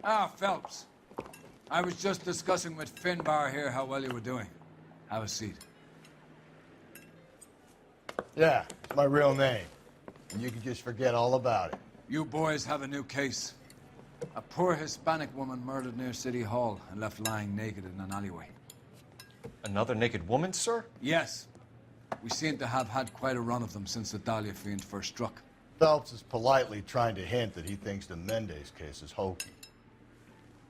Ah, Phelps. I was just discussing with Finbar here how well you were doing. Have a seat. Yeah, it's my real name. And you can just forget all about it. You boys have a new case. A poor Hispanic woman murdered near City Hall and left lying naked in an alleyway. Another naked woman, sir? Yes. We seem to have had quite a run of them since the Dahlia fiend first struck. Phelps is politely trying to hint that he thinks the Mendez case is hokey.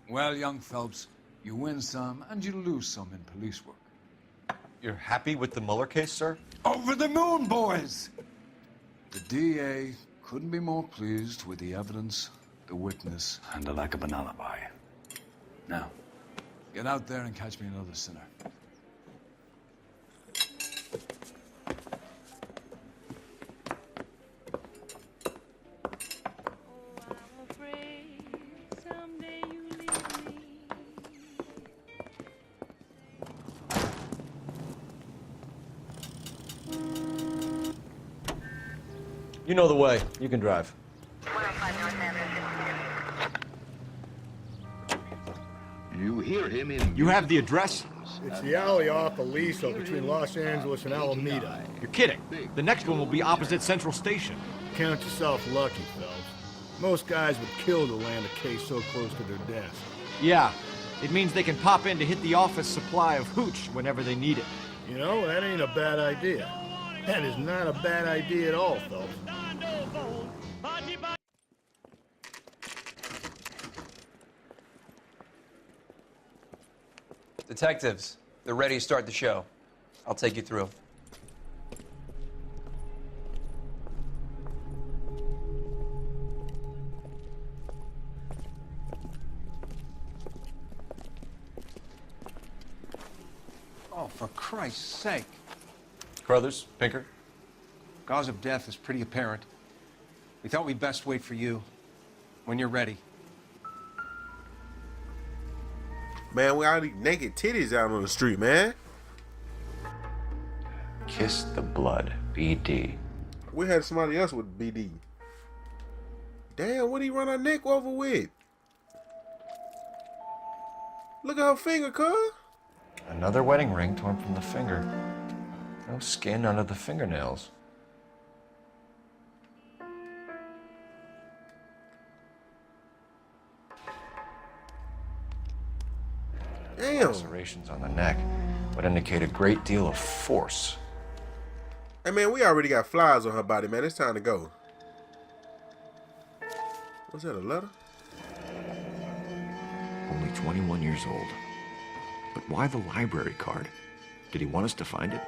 Well, young Phelps, you win some and you lose some in police work. You're happy with the Mueller case, sir? Over the moon, boys! The DA couldn't be more pleased with the evidence, the witness, and the lack of an alibi. Now, get out there and catch me another sinner. You know the way. You can drive. You hear him in... You have the address? It's the alley off Aliso between Los Angeles and Alameda. You're kidding. The next one will be opposite Central Station. Count yourself lucky, Phelps. Most guys would kill to land a case so close to their desk. Yeah, it means they can pop in to hit the office supply of hooch whenever they need it. You know, that ain't a bad idea. That is not a bad idea at all, Phelps. Detectives, they're ready to start the show. I'll take you through. Oh, for Christ's sake. Crothers, Pinker. Cause of death is pretty apparent. We thought we'd best wait for you. When you're ready. Man, we got these naked titties out on the street, man. Kiss the blood, BD. We had somebody else with BD. Damn, what did he run our neck over with? Look at her finger, cuz. Another wedding ring torn from the finger. No skin under the fingernails. Damn. Lacerations on the neck would indicate a great deal of force. Hey, man, we already got flies on her body, man. It's time to go. Was that a letter? Only 21 years old. But why the library card? Did he want us to find it?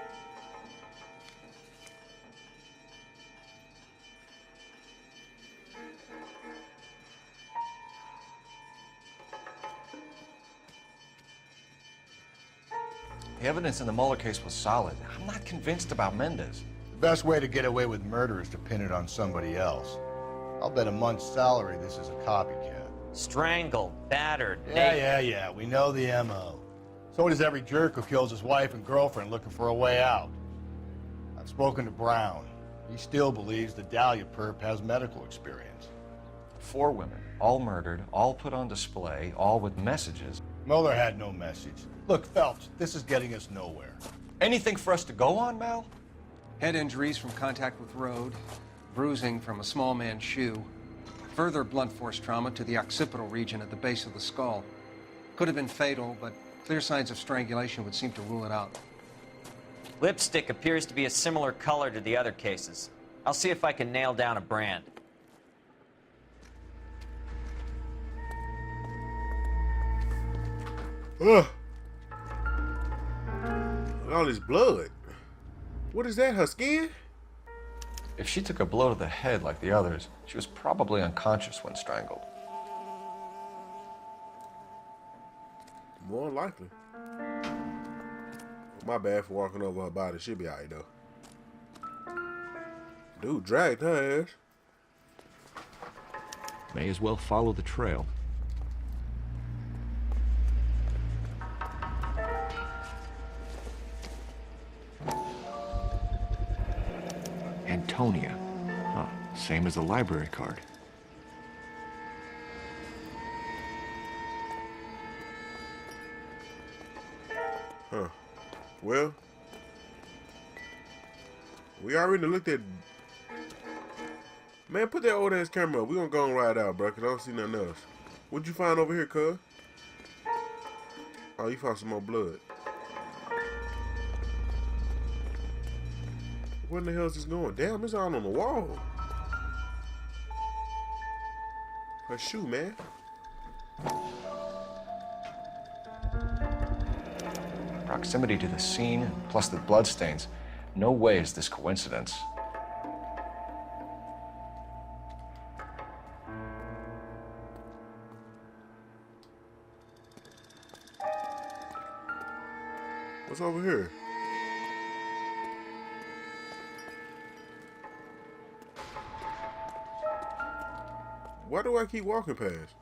The evidence in the Mueller case was solid. I'm not convinced about Mendez. The best way to get away with murder is to pin it on somebody else. I'll bet a month's salary this is a copycat. Strangled, battered, Yeah, we know the M.O. So does every jerk who kills his wife and girlfriend looking for a way out. I've spoken to Brown. He still believes the Dahlia perp has medical experience. 4 women, all murdered, all put on display, all with messages. Mueller had no message. Look, Phelps, this is getting us nowhere. Anything for us to go on, Mal? Head injuries from contact with road, bruising from a small man's shoe, further blunt force trauma to the occipital region at the base of the skull. Could have been fatal, but clear signs of strangulation would seem to rule it out. Lipstick appears to be a similar color to the other cases. I'll see if I can nail down a brand. Ugh. All this blood. What is that, her skin? If she took a blow to the head like the others, she was probably unconscious when strangled. More likely. My bad for walking over her body. She'll be alright, though. Dude dragged her ass. May as well follow the trail. Antonia. Huh, same as the library card. Huh. Well, we already looked at... Man, put that old ass camera up. We gonna go and ride out, bro, because I don't see nothing else. What'd you find over here, cuz? Oh, you found some more blood. Where in the hell is this going? Damn, it's all on the wall. Her shoe, man. Proximity to the scene, plus the bloodstains. No way is this coincidence. What's over here? Why do I keep walking past?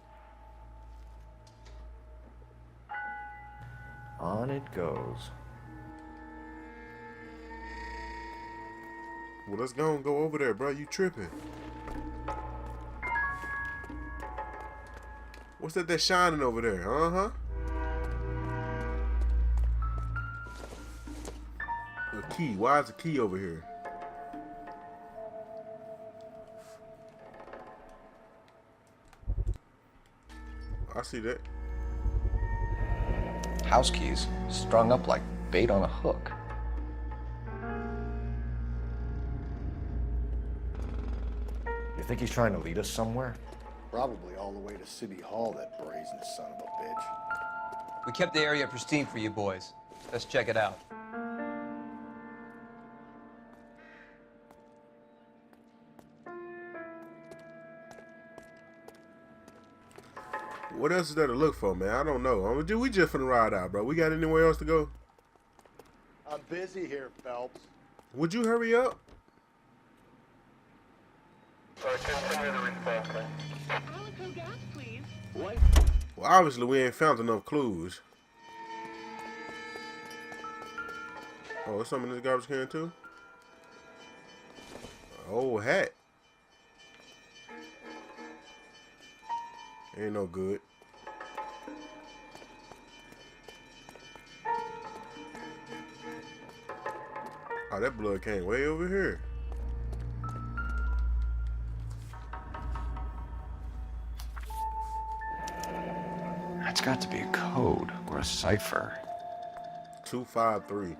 On it goes. Well, let's go and go over there, bro. You tripping. What's that that's shining over there? Uh-huh. A key. Why is the key over here? I see that. House keys, strung up like bait on a hook. You think he's trying to lead us somewhere? Probably all the way to City Hall, that brazen son of a bitch. We kept the area pristine for you boys. Let's check it out. What else is there to look for, man? I don't know. We just finna ride out, bro. We got anywhere else to go? I'm busy here, Phelps. Would you hurry up? Calico gas, please. Well, obviously we ain't found enough clues. Oh, there's something in this garbage can too? Old hat. Ain't no good. Oh, that blood came way over here. That's got to be a code or a cipher. 253.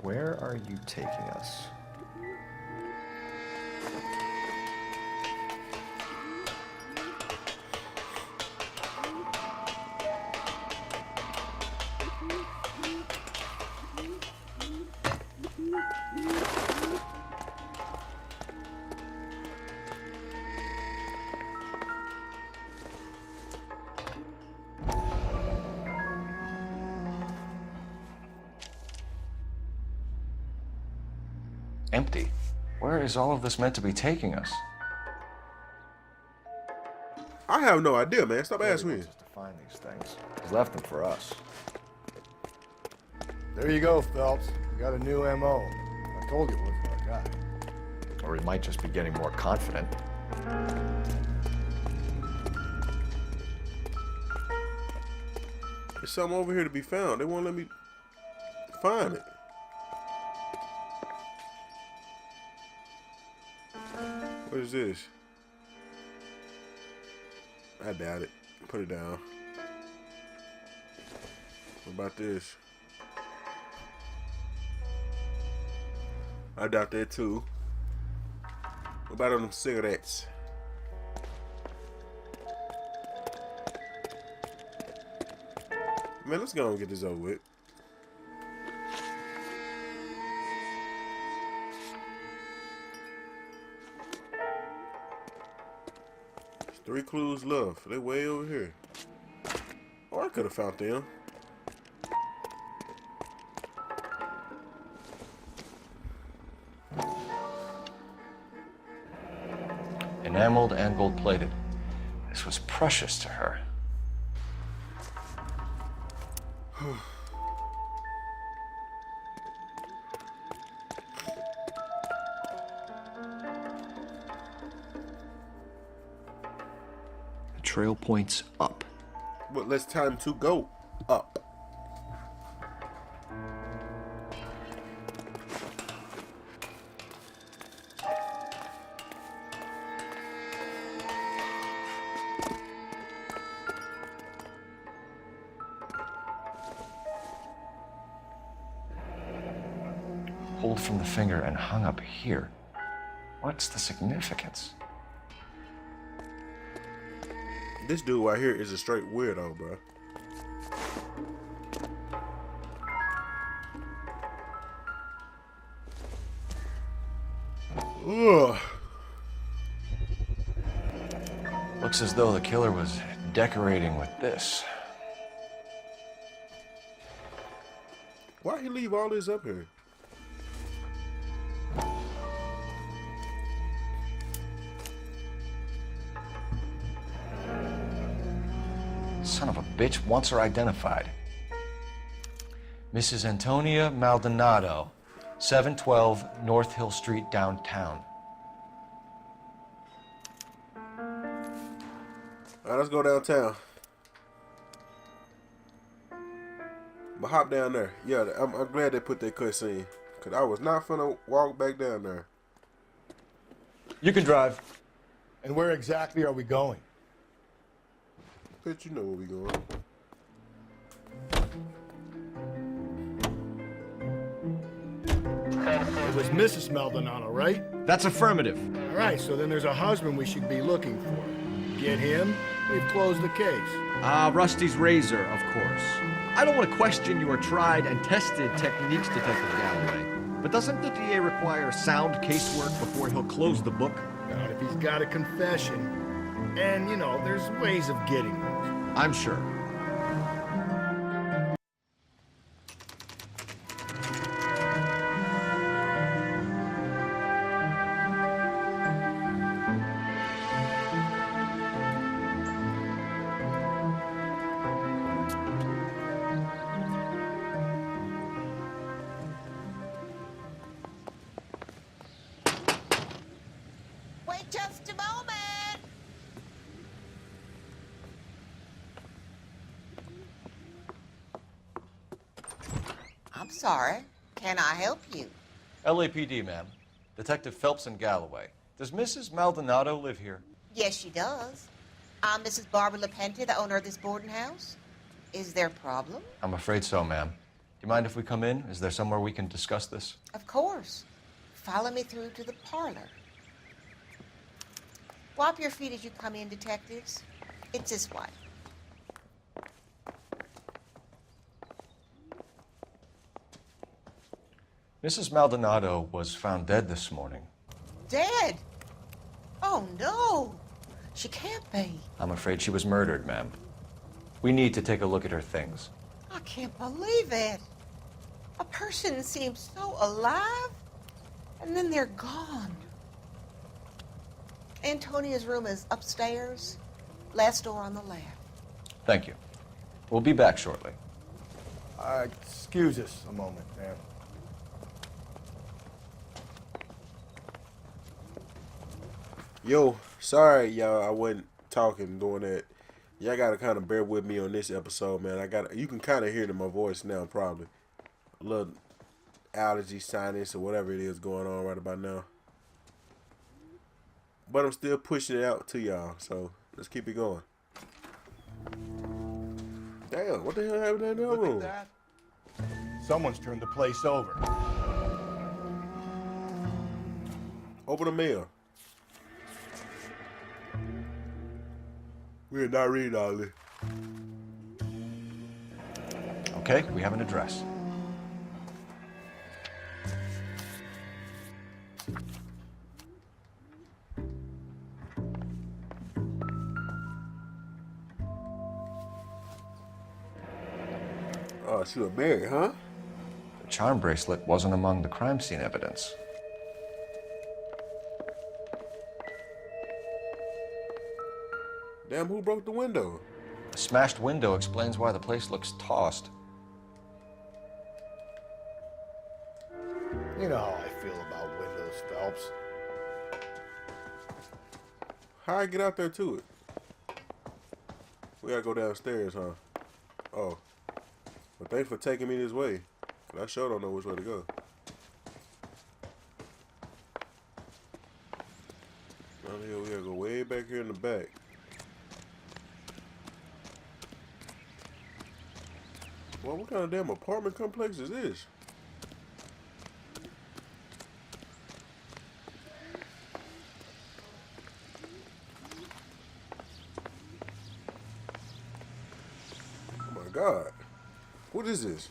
Where are you taking us? Empty. Where is all of this meant to be taking us? I have no idea, man. Stop Nobody asking me. wants us to find these things. He's left them for us. There you go, Phelps. You got a new M.O. I told you it wasn't our guy. Or he might just be getting more confident. There's something over here to be found. They won't let me find it. What is this? I doubt it. Put it down. What about this? I doubt that too. What about them cigarettes? Man, let's go and get this over with. There's 3 clues left. They're way over here. Oh, I could have found them. Enameled and gold-plated. This was precious to her. trail points up. But let's time to go up. Pulled from the finger and hung up here. What's the significance? This dude right here is a straight weirdo, bro. Ugh. Looks as though the killer was decorating with this. Why'd he leave all this up here? Son of a bitch wants her identified. Mrs. Antonia Maldonado, 712 North Hill Street, downtown. All right, let's go downtown. But hop down there. Yeah, I'm glad they put that cutscene. Because I was not finna walk back down there. You can drive. And where exactly are we going? But you know where we going. It was Mrs. Maldonado, right? That's affirmative. All right, so then there's a husband we should be looking for. Get him, we've closed the case. Rusty's razor, of course. I don't want to question your tried and tested techniques, Detective Galloway. But doesn't the DA require sound casework before he'll close the book? Not if he's got a confession. And, you know, there's ways of getting those. I'm sure. Wait just a moment. I'm sorry. Can I help you? LAPD, ma'am. Detective Phelps and Galloway. Does Mrs. Maldonado live here? Yes, she does. I'm Mrs. Barbara LaPente, the owner of this boarding house. Is there a problem? I'm afraid so, ma'am. Do you mind if we come in? Is there somewhere we can discuss this? Of course. Follow me through to the parlor. Wipe your feet as you come in, detectives. It's this way. Mrs. Maldonado was found dead this morning. Dead? Oh, no. She can't be. I'm afraid she was murdered, ma'am. We need to take a look at her things. I can't believe it. A person seems so alive, and then they're gone. Antonia's room is upstairs, last door on the left. Thank you. We'll be back shortly. Excuse us a moment, ma'am. Yo, sorry y'all, I wasn't talking doing that. Y'all gotta kind of bear with me on this episode, man. You can kind of hear it in my voice now, probably. A little allergy, sinus, or whatever it is going on right about now. But I'm still pushing it out to y'all, so let's keep it going. Damn, what the hell happened in that room? Someone's turned the place over. Open the mail. We are not reading all this. Okay, we have an address. Oh, she was married, huh? The charm bracelet wasn't among the crime scene evidence. Damn, who broke the window? The smashed window explains why the place looks tossed. You know how I feel about windows, Phelps. How I get out there to it? We gotta go downstairs, huh? Oh. Well, thanks for taking me this way. 'Cause I sure don't know which way to go. Down here, we gotta go way back here in the back. Well, what kind of damn apartment complex is this? Oh my God. What is this?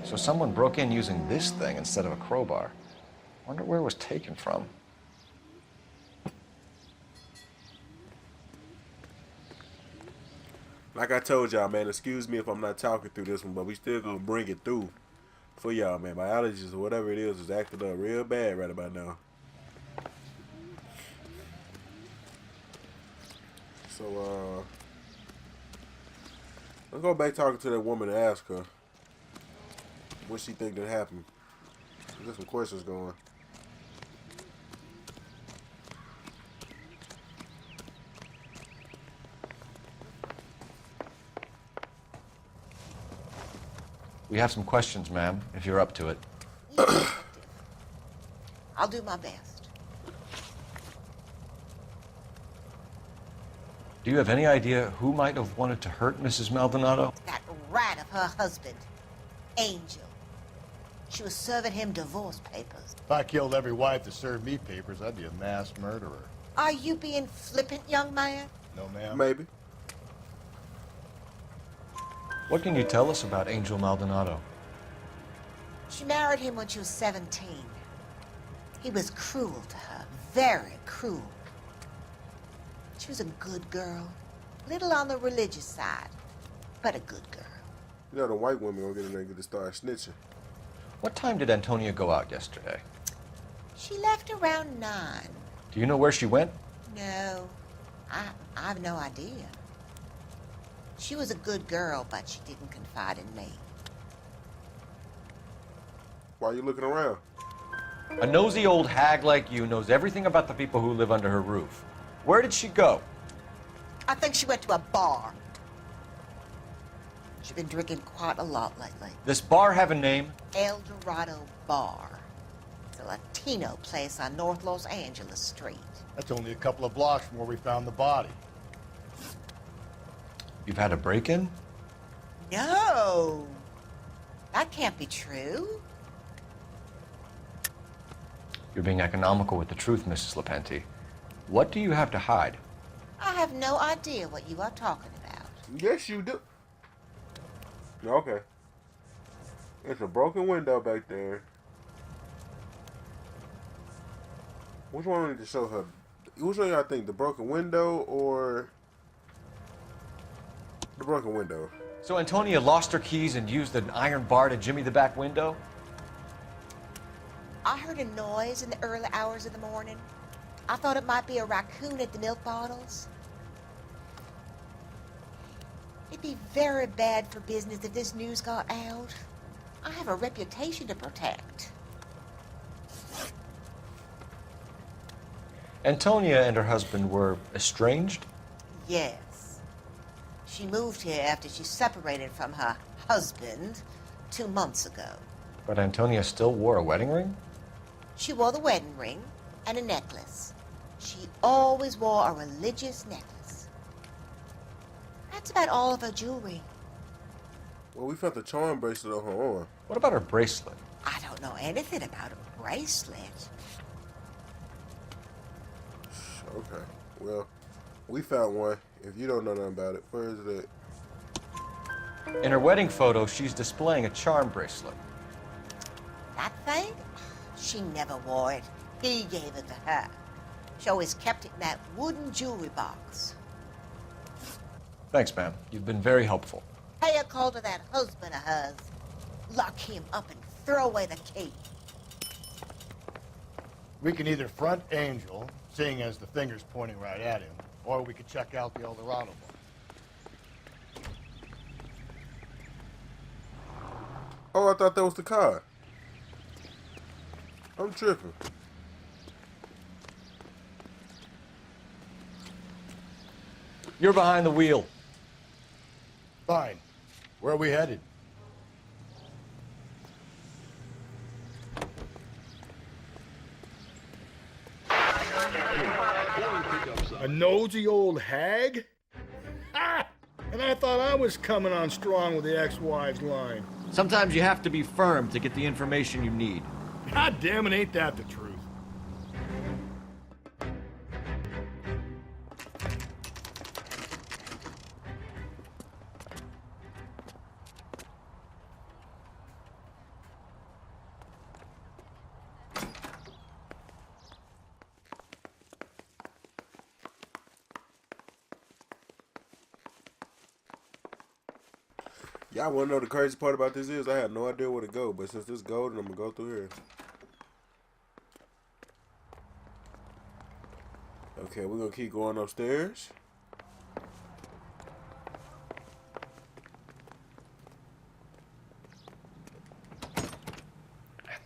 So someone broke in using this thing instead of a crowbar. Wonder where it was taken from. Like I told y'all, man, excuse me if I'm not talking through this one, but we still gonna bring it through for y'all, man. My allergies or whatever it is acting up real bad right about now. So, let's go back talking to that woman and ask her what she think that happened. Get some questions going. We have some questions, ma'am, if you're up to it. I'll do my best. Do you have any idea who might have wanted to hurt Mrs. Maldonado? That rat of her husband, Angel. She was serving him divorce papers. If I killed every wife to serve me papers, I'd be a mass murderer. Are you being flippant, young man? No, ma'am. Maybe. What can you tell us about Angel Maldonado? She married him when she was 17. He was cruel to her, very cruel. She was a good girl, little on the religious side, but a good girl. You know the white women gonna get in there and get to start snitching. What time did Antonia go out yesterday? She left around 9. Do you know where she went? No, I have no idea. She was a good girl, but she didn't confide in me. Why are you looking around? A nosy old hag like you knows everything about the people who live under her roof. Where did she go? I think she went to a bar. She's been drinking quite a lot lately. This bar have a name? El Dorado Bar. It's a Latino place on North Los Angeles Street. That's only a couple of blocks from where we found the body. You've had a break-in? No! That can't be true. You're being economical with the truth, Mrs. Lepenti. What do you have to hide? I have no idea what you are talking about. Yes, you do. Okay. It's a broken window back there. Which one we need to show her? Which one y'all think? The broken window or the broken window? So Antonia lost her keys and used an iron bar to jimmy the back window? I heard a noise in the early hours of the morning. I thought it might be a raccoon at the milk bottles. It'd be very bad for business if this news got out. I have a reputation to protect. Antonia and her husband were estranged? Yes. She moved here after she separated from her husband 2 months ago. But Antonia still wore a wedding ring? She wore the wedding ring and a necklace. She always wore a religious necklace. That's about all of her jewelry. Well, we found the charm bracelet on her arm. What about her bracelet? I don't know anything about a bracelet. Okay. Well, we found one. If you don't know nothing about it, where is it at? In her wedding photo, she's displaying a charm bracelet. That thing? She never wore it. He gave it to her. She always kept it in that wooden jewelry box. Thanks, ma'am. You've been very helpful. Pay a call to that husband of hers. Lock him up and throw away the key. We can either front Angel, seeing as the finger's pointing right at him, or we could check out the El Dorado one. Oh, I thought that was the car. I'm tripping. You're behind the wheel. Fine. Where are we headed? A nosy old hag? Ah! And I thought I was coming on strong with the ex-wives line. Sometimes you have to be firm to get the information you need. God damn it, ain't that the truth? Y'all want to know the crazy part about this is I had no idea where to go, but since this is golden, I'm going to go through here. Okay, we're going to keep going upstairs.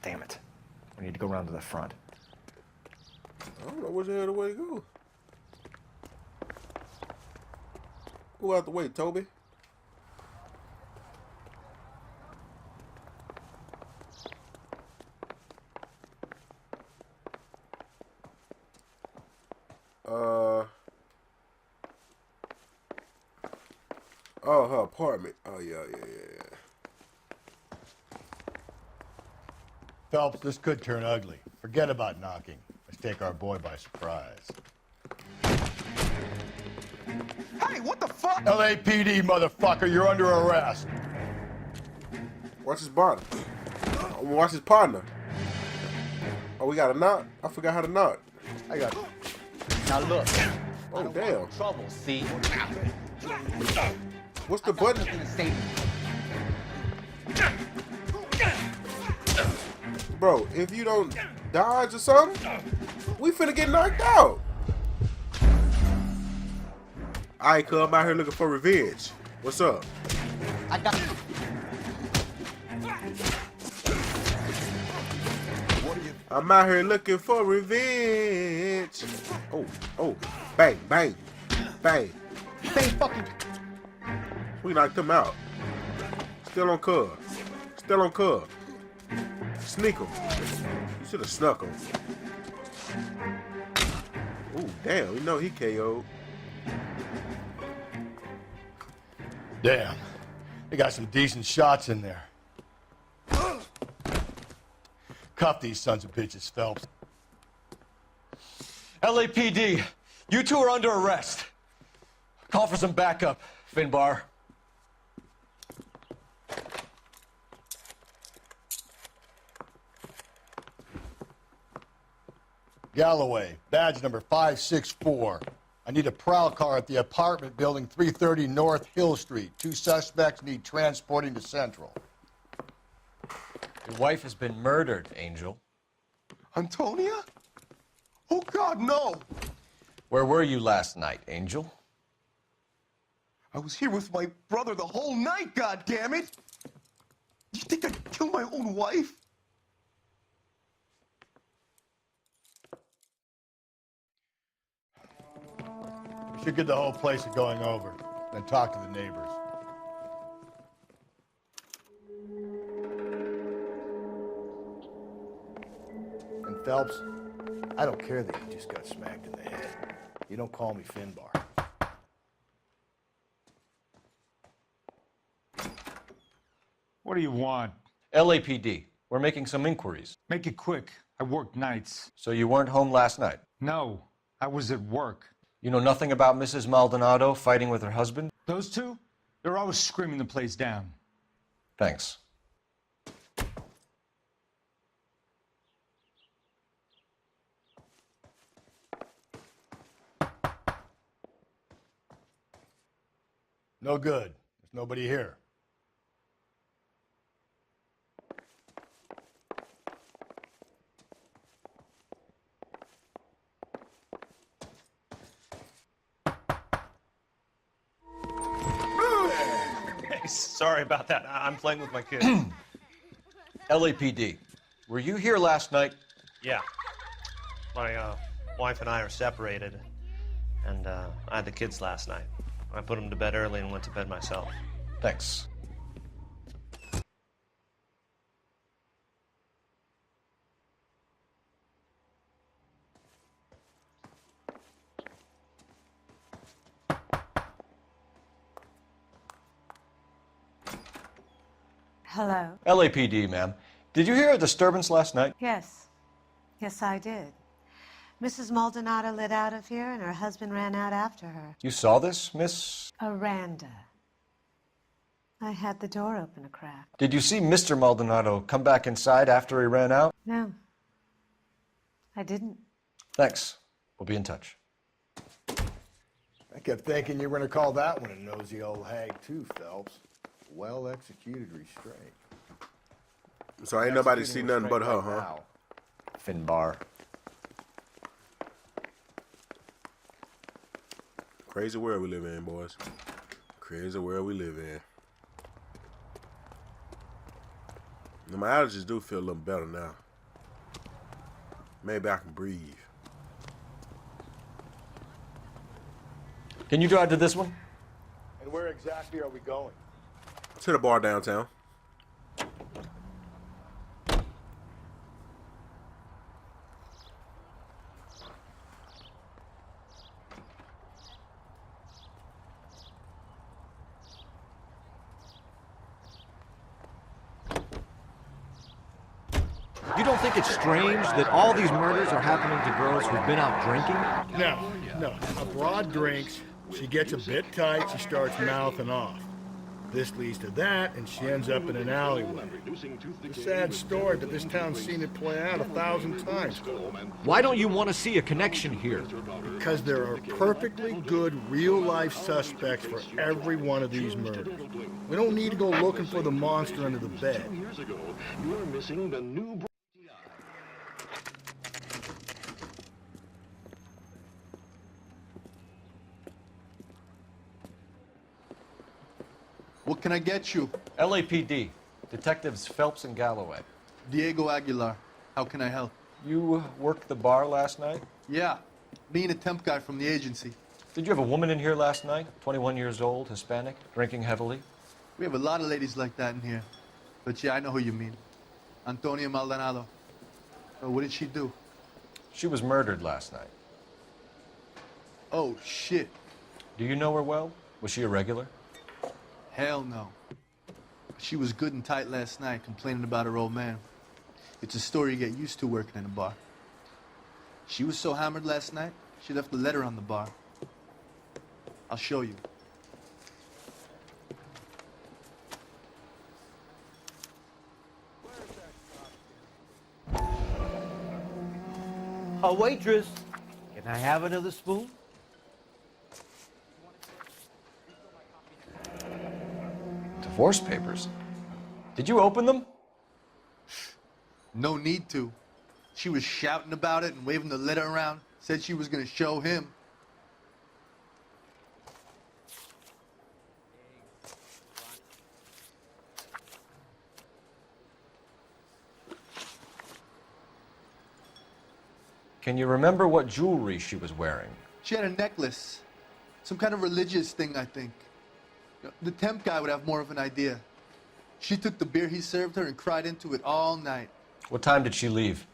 Damn it. We need to go around to the front. I don't know which the hell the way to go. Go out the way, Toby. Oh, her apartment. Oh, yeah. Phelps, this could turn ugly. Forget about knocking. Let's take our boy by surprise. Hey, what the fuck? LAPD, motherfucker, you're under arrest. Watch his partner. Watch his partner. Oh, we got a knock? I forgot how to knock. I got it. Now look. Oh, damn. Trouble, see? What's the button? Bro, if you don't dodge or something, we finna get knocked out. Alright, cuz, I'm out here looking for revenge. What's up? I got I'm out here looking for revenge. Oh, bang, bang, bang. Same fucking. We knocked him out. Still on cuz. Still on cuz. Sneak him. You should have snuck him. Ooh, damn. You know he KO'd. Damn. They got some decent shots in there. Cuff these sons of bitches, Phelps. LAPD, you two are under arrest. Call for some backup, Finbar. Galloway, badge number 564. I need a prowl car at the apartment building 330 North Hill Street. 2 suspects need transporting to Central. Your wife has been murdered, Angel. Antonia? Oh, God, no. Where were you last night, Angel? I was here with my brother the whole night, God damn it! You think I'd kill my own wife? We should get the whole place a going over, then talk to the neighbors. And Phelps, I don't care that you just got smacked in the head. You don't call me Finbar. What do you want? LAPD, we're making some inquiries. Make it quick. I work nights. So you weren't home last night? No, I was at work. You know nothing about Mrs. Maldonado fighting with her husband? Those two? They're always screaming the place down. Thanks. No good. There's nobody here. Sorry about that. I'm playing with my kids. LAPD, were you here last night? Yeah. My wife and I are separated. And I had the kids last night. I put them to bed early and went to bed myself. Thanks. Hello? LAPD, ma'am. Did you hear a disturbance last night? Yes. Yes, I did. Mrs. Maldonado lit out of here, and her husband ran out after her. You saw this, Miss? Aranda. I had the door open a crack. Did you see Mr. Maldonado come back inside after he ran out? No. I didn't. Thanks. We'll be in touch. I kept thinking you were going to call that one a nosy old hag, too, Phelps. Well-executed restraint. So ain't nobody see nothing but her, huh? Finbar. Crazy world we live in, boys. Crazy world we live in. Now, my allergies do feel a little better now. Maybe I can breathe. Can you drive to this one? And where exactly are we going? To the bar downtown. You don't think it's strange that all these murders are happening to girls who've been out drinking? No. A broad drinks, she gets a bit tight, she starts mouthing off. This leads to that, and she ends up in an alleyway. It's a sad story, but this town's seen it play out 1,000 times. Why don't you want to see a connection here? Because there are perfectly good real-life suspects for every one of these murders. We don't need to go looking for the monster under the bed. You're missing the new. What can I get you? LAPD. Detectives Phelps and Galloway. Diego Aguilar. How can I help? You worked the bar last night? Yeah. Me and a temp guy from the agency. Did you have a woman in here last night? 21 years old, Hispanic, drinking heavily? We have a lot of ladies like that in here. But yeah, I know who you mean. Antonia Maldonado. Oh, what did she do? She was murdered last night. Oh, shit. Do you know her well? Was she a regular? Hell no. She was good and tight last night, complaining about her old man. It's a story you get used to working in a bar. She was so hammered last night, she left a letter on the bar. I'll show you. A waitress, can I have another spoon? Divorce papers? Did you open them? No need to. She was shouting about it and waving the letter around. Said she was going to show him. Can you remember what jewelry she was wearing? She had a necklace. Some kind of religious thing, I think. The temp guy would have more of an idea. She took the beer he served her and cried into it all night. What time did she leave?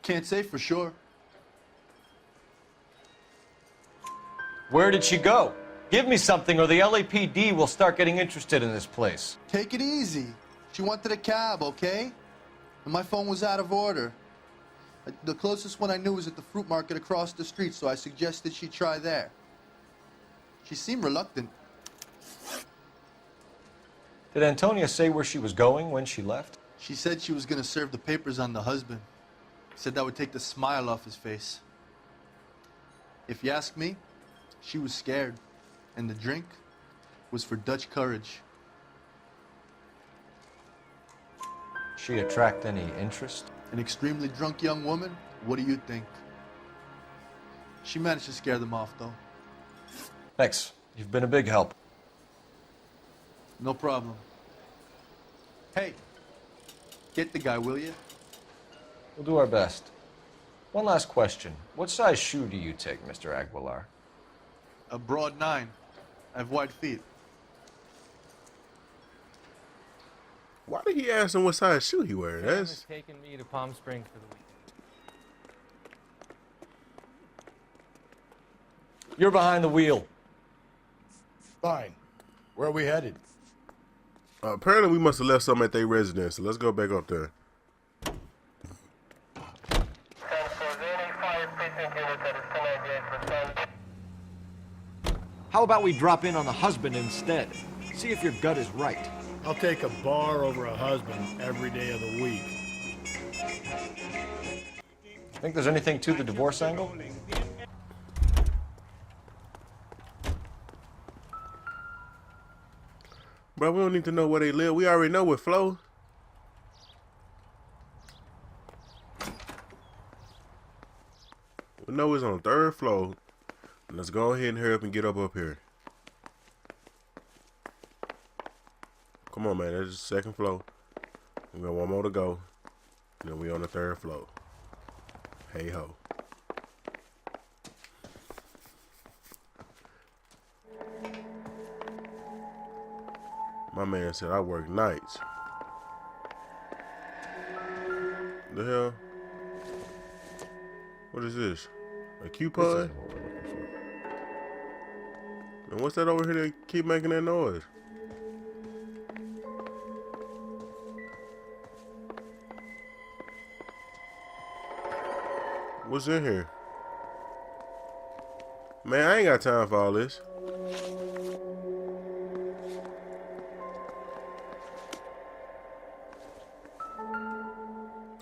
Can't say for sure. Where did she go? Give me something or the LAPD will start getting interested in this place. Take it easy. She wanted a cab, okay? And my phone was out of order. The closest one I knew was at the fruit market across the street, so I suggested she try there. She seemed reluctant. Did Antonia say where she was going when she left? She said she was going to serve the papers on the husband. Said that would take the smile off his face. If you ask me, she was scared. And the drink was for Dutch courage. She attract any interest? An extremely drunk young woman? What do you think? She managed to scare them off, though. Thanks. You've been a big help. No problem. Hey, get the guy, will you? We'll do our best. One last question. What size shoe do you take, Mr. Aguilar? A broad 9. I have wide feet. Why did he ask him what size shoe he wearing? Sam That's has taken me to Palm Springs for the weekend. You're behind the wheel. Fine. Where are we headed? apparently we must have left something at their residence. So let's go back up there. How about we drop in on the husband instead? See if your gut is right. I'll take a bar over a husband every day of the week. Think there's anything to the divorce angle? Bro, we don't need to know where they live. We already know with Flo. We know it's on the 3rd floor. Let's go ahead and hurry up and get up here. Come on, man. That's the 2nd floor. We got one more to go. And then we on the 3rd floor. Hey ho. My man said I work nights. The hell? What is this? A coupon? And what's that over here that keep making that noise? What's in here? Man, I ain't got time for all this.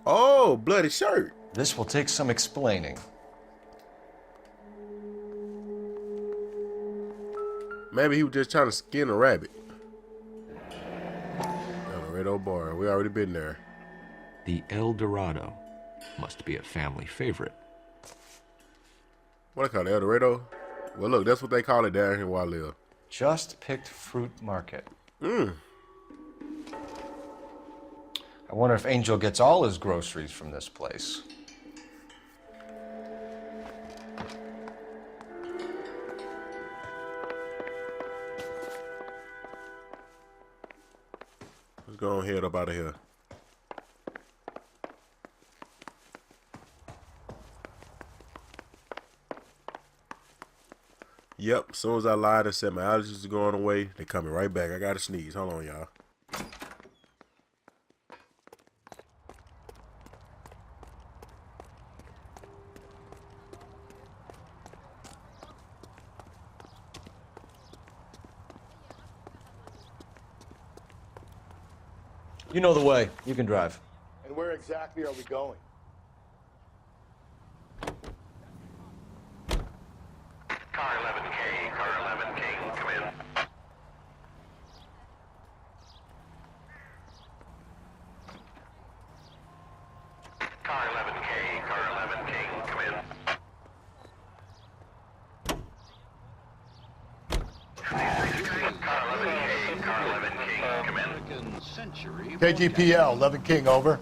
Oh, bloody shirt. This will take some explaining. Maybe he was just trying to skin a rabbit. El Dorado bar. We already been there. The El Dorado must be a family favorite. What I call it, El Dorado? Well, look, that's what they call it down here where I live. Just picked fruit market. Mm. I wonder if Angel gets all his groceries from this place. Let's go on head up out of here. Yep, as soon as I lied and said my allergies are going away, they coming right back. I gotta sneeze. Hold on, y'all. You know the way. You can drive. And where exactly are we going? Car 11K, car 11K, come in. Car 11K, car 11K, come in. Car 11K, car 11K, come in. KGPL, 11 King, over.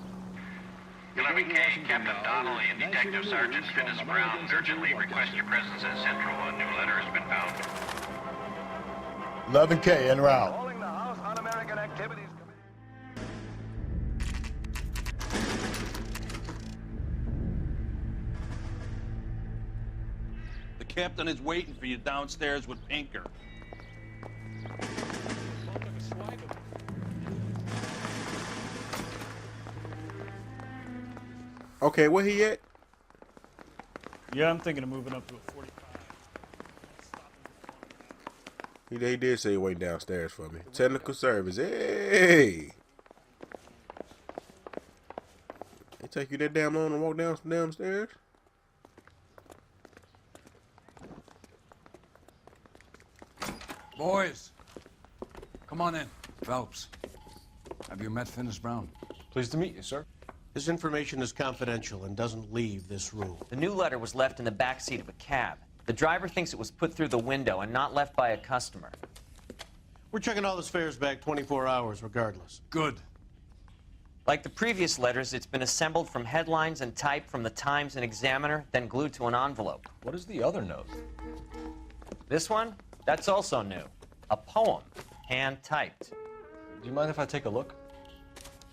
11K, Captain Donnelly and Detective Sergeant Finis Brown urgently request your presence at Central. A new letter has been found. 11K, en route. Calling the House Un-American Activities The captain is waiting for you downstairs with Pinker. Okay, where he at? Yeah, I'm thinking of moving up to a 45. He did say he waiting downstairs for me. Technical service. Hey! It take you that damn long to walk downstairs? Boys, come on in. Phelps, have you met Finis Brown? Pleased to meet you, sir. This information is confidential and doesn't leave this room. The new letter was left in the back seat of a cab. The driver thinks it was put through the window and not left by a customer. We're checking all the fares back 24 hours regardless. Good. Like the previous letters, it's been assembled from headlines and type from the Times and Examiner, then glued to an envelope. What is the other note? This one? That's also new. A poem, hand-typed. Do you mind if I take a look?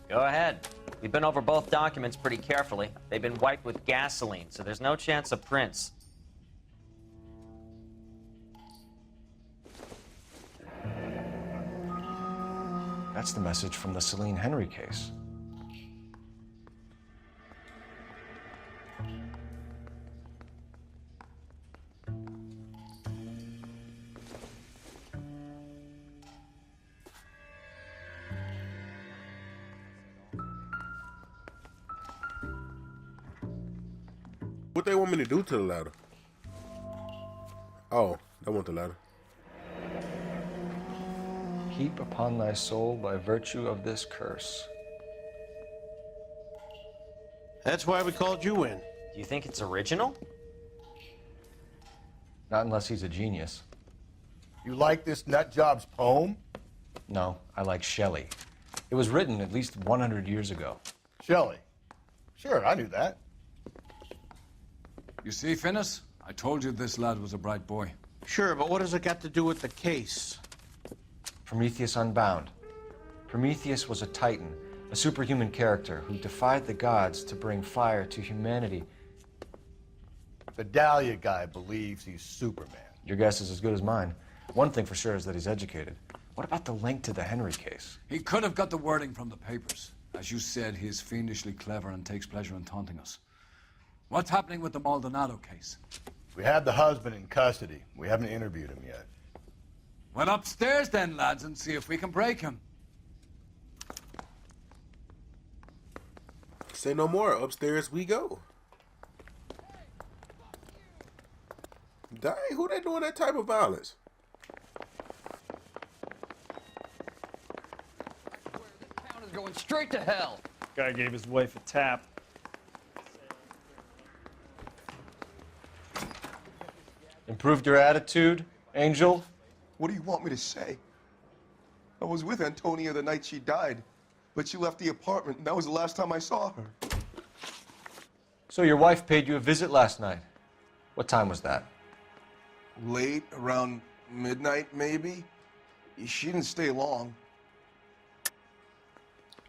Go ahead. We've been over both documents pretty carefully. They've been wiped with gasoline, so there's no chance of prints. That's the message from the Celine Henry case. What they want me to do to the ladder? Oh, that want the ladder. Heap upon thy soul by virtue of this curse. That's why we called you in. Do you think it's original? Not unless he's a genius. You like this nutjob's poem? No, I like Shelley. It was written at least 100 years ago. Shelley? Sure, I knew that. You see, Finnis? I told you this lad was a bright boy. Sure, but what has it got to do with the case? Prometheus Unbound. Prometheus was a titan, a superhuman character who defied the gods to bring fire to humanity. The Dahlia guy believes he's Superman. Your guess is as good as mine. One thing for sure is that he's educated. What about the link to the Henry case? He could have got the wording from the papers. As you said, he is fiendishly clever and takes pleasure in taunting us. What's happening with the Maldonado case? We have the husband in custody. We haven't interviewed him yet. Well, upstairs then, lads, and see if we can break him. Say no more. Upstairs we go. Dang, who they doing that type of violence? Town is going straight to hell. Guy gave his wife a tap. Improved your attitude, Angel? What do you want me to say? I was with Antonia the night she died, but she left the apartment, and that was the last time I saw her. So your wife paid you a visit last night. What time was that? Late, around midnight, maybe? She didn't stay long.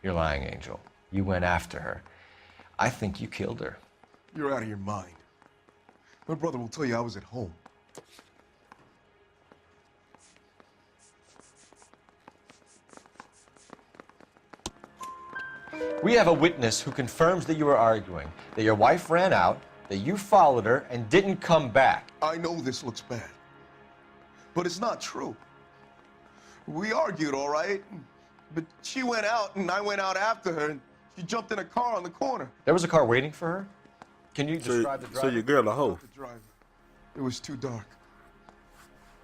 You're lying, Angel. You went after her. I think you killed her. You're out of your mind. My brother will tell you I was at home. We have a witness who confirms that you were arguing, that your wife ran out, that you followed her, and didn't come back. I know this looks bad, but it's not true. We argued, all right, but she went out, and I went out after her, and she jumped in a car on the corner. There was a car waiting for her? Can you describe the driver? So your girl a hoe. The driver. It was too dark.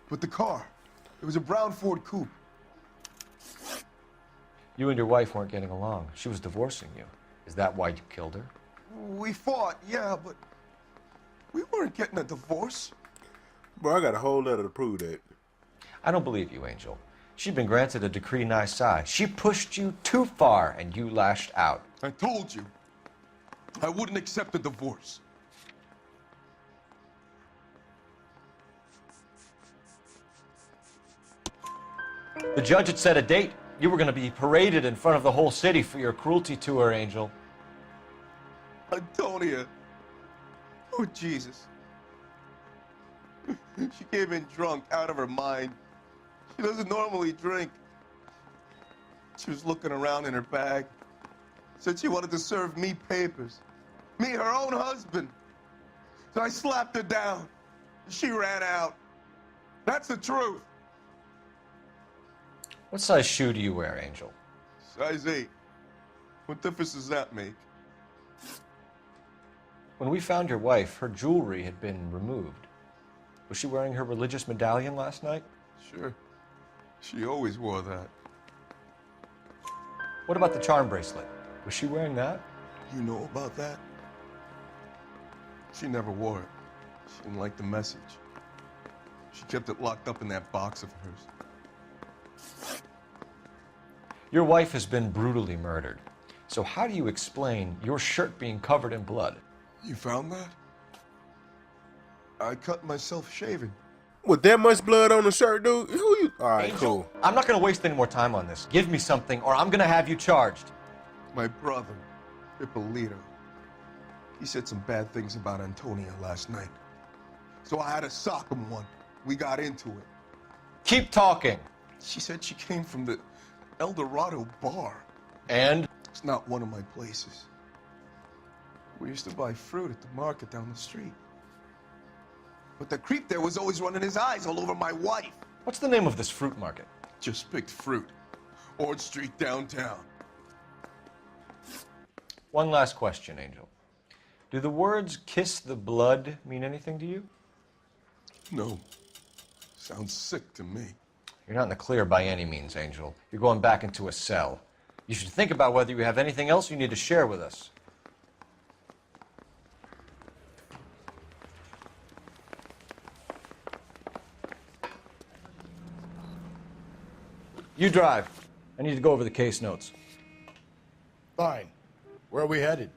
But the car, it was a brown Ford coupe. You and your wife weren't getting along. She was divorcing you. Is that why you killed her? We fought, yeah, but we weren't getting a divorce. Bro, I got a whole letter to prove that. I don't believe you, Angel. She'd been granted a decree nisi. She pushed you too far, and you lashed out. I told you, I wouldn't accept a divorce. The judge had set a date. You were going to be paraded in front of the whole city for your cruelty to her, Angel. Antonia. Oh, Jesus. She came in drunk, out of her mind. She doesn't normally drink. She was looking around in her bag. Said she wanted to serve me papers. Me, her own husband. So I slapped her down. She ran out. That's the truth. What size shoe do you wear, Angel? Size 8. What difference does that make? When we found your wife, her jewelry had been removed. Was she wearing her religious medallion last night? Sure. She always wore that. What about the charm bracelet? Was she wearing that? You know about that? She never wore it. She didn't like the message. She kept it locked up in that box of hers. Your wife has been brutally murdered. So how do you explain your shirt being covered in blood? You found that? I cut myself shaving. With that much blood on the shirt, dude? Who you? All right, Angel, cool. I'm not going to waste any more time on this. Give me something, or I'm going to have you charged. My brother, Ippolito, he said some bad things about Antonia last night. So I had to sock him one. We got into it. Keep talking. She said she came from the El Dorado bar. And? It's not one of my places. We used to buy fruit at the market down the street. But the creep there was always running his eyes all over my wife. What's the name of this fruit market? Just picked fruit. Ord Street downtown. One last question, Angel. Do the words kiss the blood mean anything to you? No. Sounds sick to me. You're not in the clear by any means, Angel. You're going back into a cell. You should think about whether you have anything else you need to share with us. You drive. I need to go over the case notes. Fine. Where are we headed?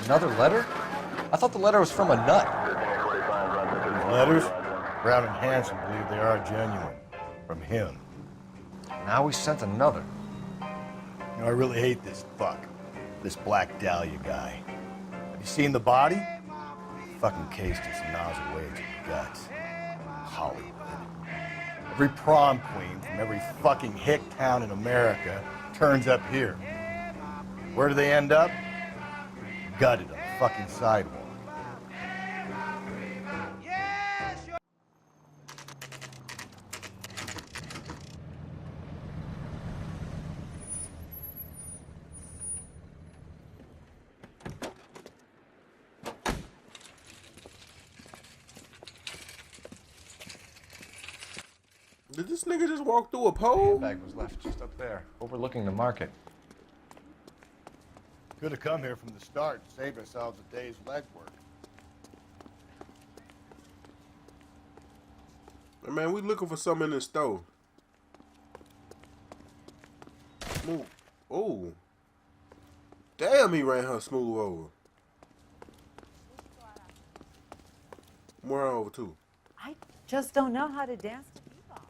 Another letter? I thought the letter was from a nut. Letters? Brown and Hanson believe they are genuine. From him. Now we sent another. You know, I really hate this fuck. This Black Dahlia guy. Have you seen the body? Fucking case just gnaws away at your guts. Hollywood. Every prom queen from every fucking hick town in America turns up here. Where do they end up? Gutted on the fucking sidewalk. Did this nigga just walk through a pole? The handbag was left just up there, overlooking the market. Could have come here from the start and saved ourselves a day's legwork. Hey, man, we looking for something in the store. Move. Oh. Damn, he ran her smooth over. More over, too. I just don't know how to dance to bebop.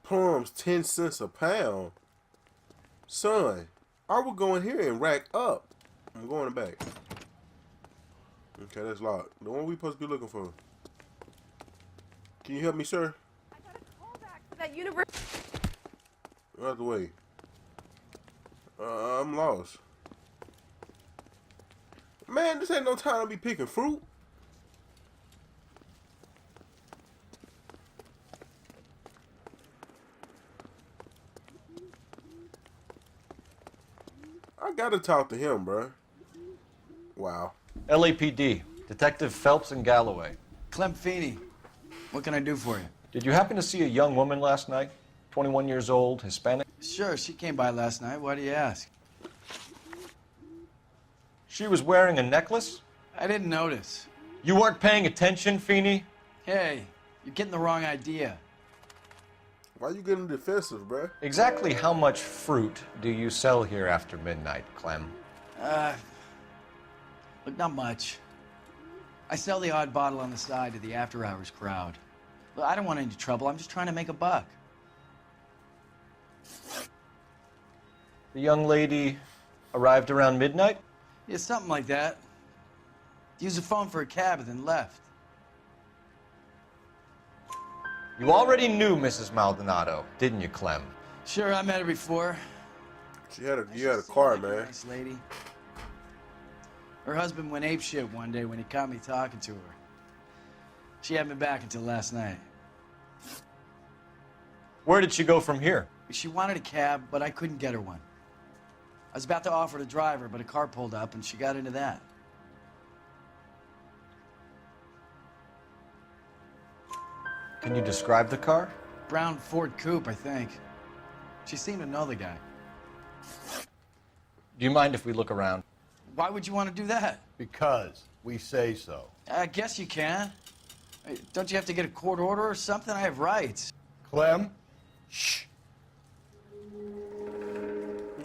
Plums 10 cents a pound. Son, I would go in here and rack up. I'm going back. Okay, that's locked. The one we supposed to be looking for. Can you help me, sir? I got a call back for that universe. Out of the way. I'm lost. Man, this ain't no time to be picking fruit. I gotta talk to him, bruh. Wow. LAPD, Detective Phelps and Galloway. Clem Feeney, what can I do for you? Did you happen to see a young woman last night? 21 years old, Hispanic? Sure, she came by last night. Why do you ask? She was wearing a necklace? I didn't notice. You weren't paying attention, Feeney? Hey, you're getting the wrong idea. Why you getting defensive, bruh? Exactly how much fruit do you sell here after midnight, Clem? Look, not much. I sell the odd bottle on the side to the after-hours crowd. Look, I don't want any trouble. I'm just trying to make a buck. The young lady arrived around midnight? Yeah, something like that. Used the phone for a cab and then left. You already knew Mrs. Maldonado, didn't you, Clem? Sure, I met her before. You had a car, man. Nice lady. Her husband went apeshit one day when he caught me talking to her. She had me back until last night. Where did she go from here? She wanted a cab, but I couldn't get her one. I was about to offer to drive her, but a car pulled up and she got into that. Can you describe the car? Brown Ford Coupe, I think. She seemed to know the guy. Do you mind if we look around? Why would you want to do that? Because we say so. I guess you can. Hey, don't you have to get a court order or something? I have rights. Clem? Shh.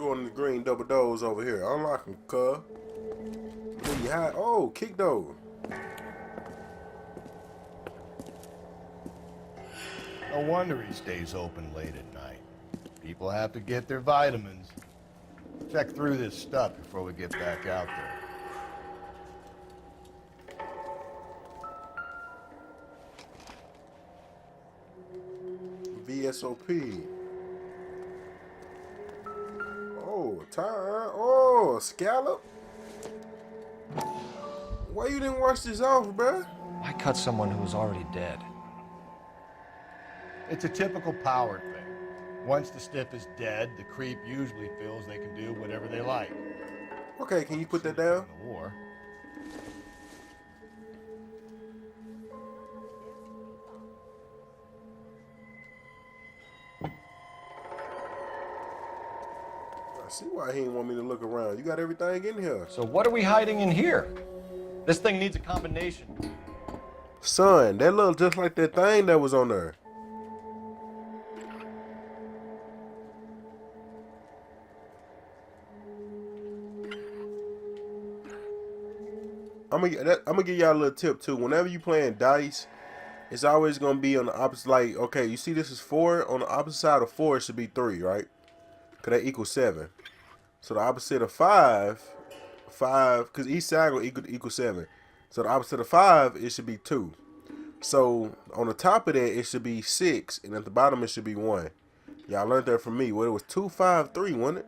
Going to the green double doors over here. Unlock them, cuz. Then you hide. Oh, kick door. No wonder he stays open late at night. People have to get their vitamins. Check through this stuff before we get back out there. VSOP. Oh, tire. Oh, a scallop. Why you didn't wash this off, bruh? Why cut someone who was already dead? It's a typical power thing. Once the stiff is dead, the creep usually feels they can do whatever they like. Okay, can you put that down? The war. I see why he didn't want me to look around. You got everything in here. So what are we hiding in here? This thing needs a combination. Son, that looked just like that thing that was on there. I'm gonna give y'all a little tip too. Whenever you playing dice, it's always gonna be on the opposite. Like, okay, you see this is 4. On the opposite side of 4, it should be 3, right? Cause that equals 7. So the opposite of 5, cause each side will equal 7. So the opposite of 5, it should be 2. So on the top of that, it should be 6, and at the bottom it should be 1. Y'all learned that from me. Well, it was 2, 5, 3, wasn't it?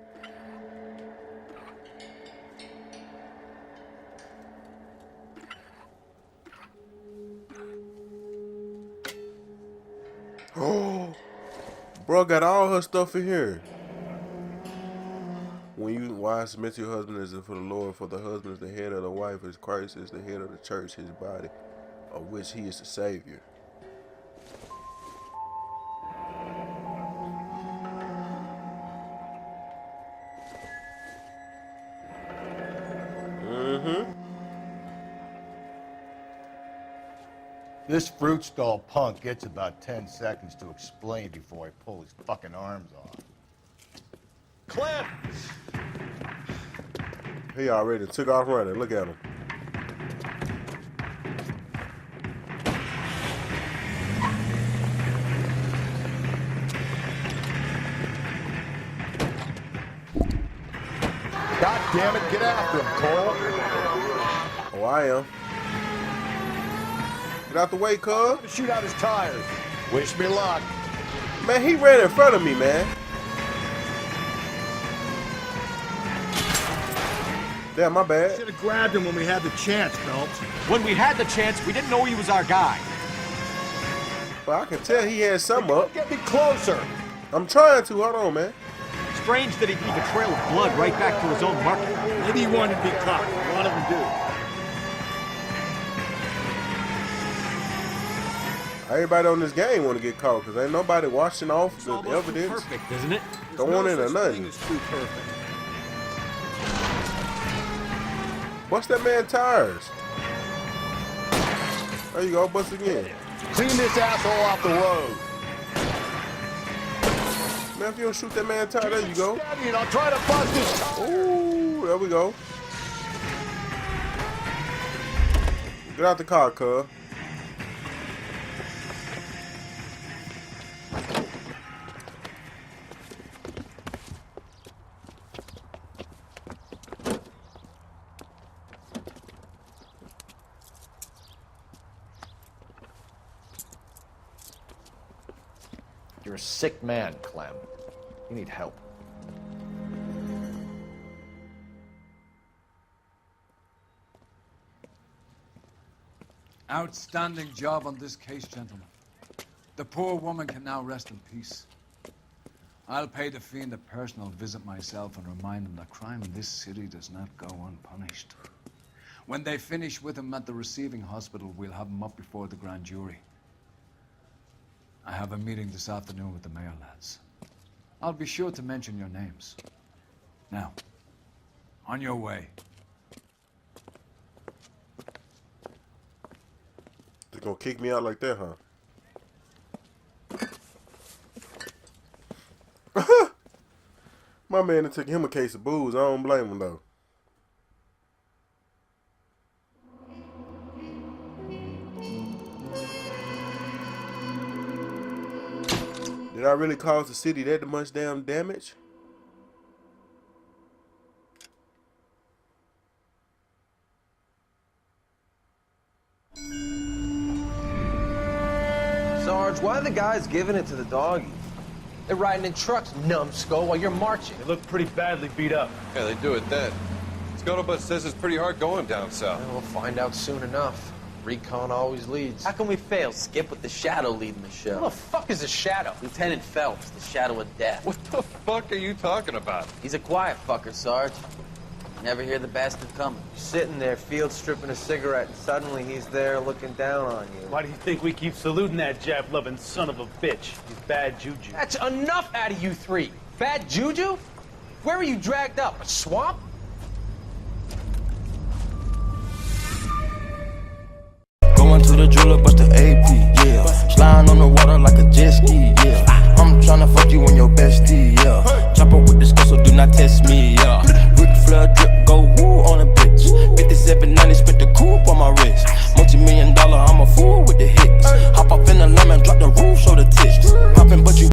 Oh, bro, got all her stuff in here. When you wives submit to your husband as if for the Lord, for the husband is the head of the wife, as Christ is the head of the church, his body, of which he is the Savior. This fruit stall punk gets about 10 seconds to explain before I pull his fucking arms off. Clem! He already took off running. Look at him. God damn it, get after him, Cole. Oh, I am. Get out the way, cuz. Shoot out his tires. Wish me luck. Man, he ran in front of me, man. Damn, my bad. Should have grabbed him when we had the chance, Phelps. When we had the chance, we didn't know he was our guy. But I can tell he had something up. Get me closer. I'm trying to. Hold on, man. Strange that he'd leave a trail of blood right back to his own market. Maybe he wanted to be caught. A lot of them do. Everybody on this game want to get caught because ain't nobody washing off It's the almost too evidence. perfect, isn't it? Throwing it or Such nothing. thing as too perfect. Bust that man tires. There you go, bust again. Clean this asshole off the road. Man, if you don't shoot that man tire, there you go. Steady and I'll try to bust his tire. Ooh, there we go. Get out the car, cuz. You're a sick man, Clem. You need help. Outstanding job on this case, gentlemen. The poor woman can now rest in peace. I'll pay the fiend a personal visit myself and remind him that crime in this city does not go unpunished. When they finish with him at the receiving hospital, we'll have him up before the grand jury. I have a meeting this afternoon with the mayor, lads. I'll be sure to mention your names. Now, on your way. They're gonna kick me out like that, huh? My my man and took him a case of booze. I don't blame him though. Did I really cause the city that much damn damage? Sarge, why are the guys giving it to the doggies? They're riding in trucks, numbskull, while you're marching. They look pretty badly beat up. Yeah, they do it then. Scuttlebutt says it's pretty hard going down south. We'll find out soon enough. Recon always leads. How can we fail, Skip, with the Shadow leading the show? Who the fuck is a Shadow? Lieutenant Phelps, the Shadow of Death. What the fuck are you talking about? He's a quiet fucker, Sarge. Never hear the bastard coming. You're sitting there, field stripping a cigarette, and suddenly he's there looking down on you. Why do you think we keep saluting that Jap-loving son of a bitch? He's bad juju. That's enough out of you three. Bad juju? Where were you dragged up? A swamp? Going to the jeweler, bust the AP, yeah. Sliding on the water like a jet ski, yeah. I'm tryna fuck you and your bestie, yeah.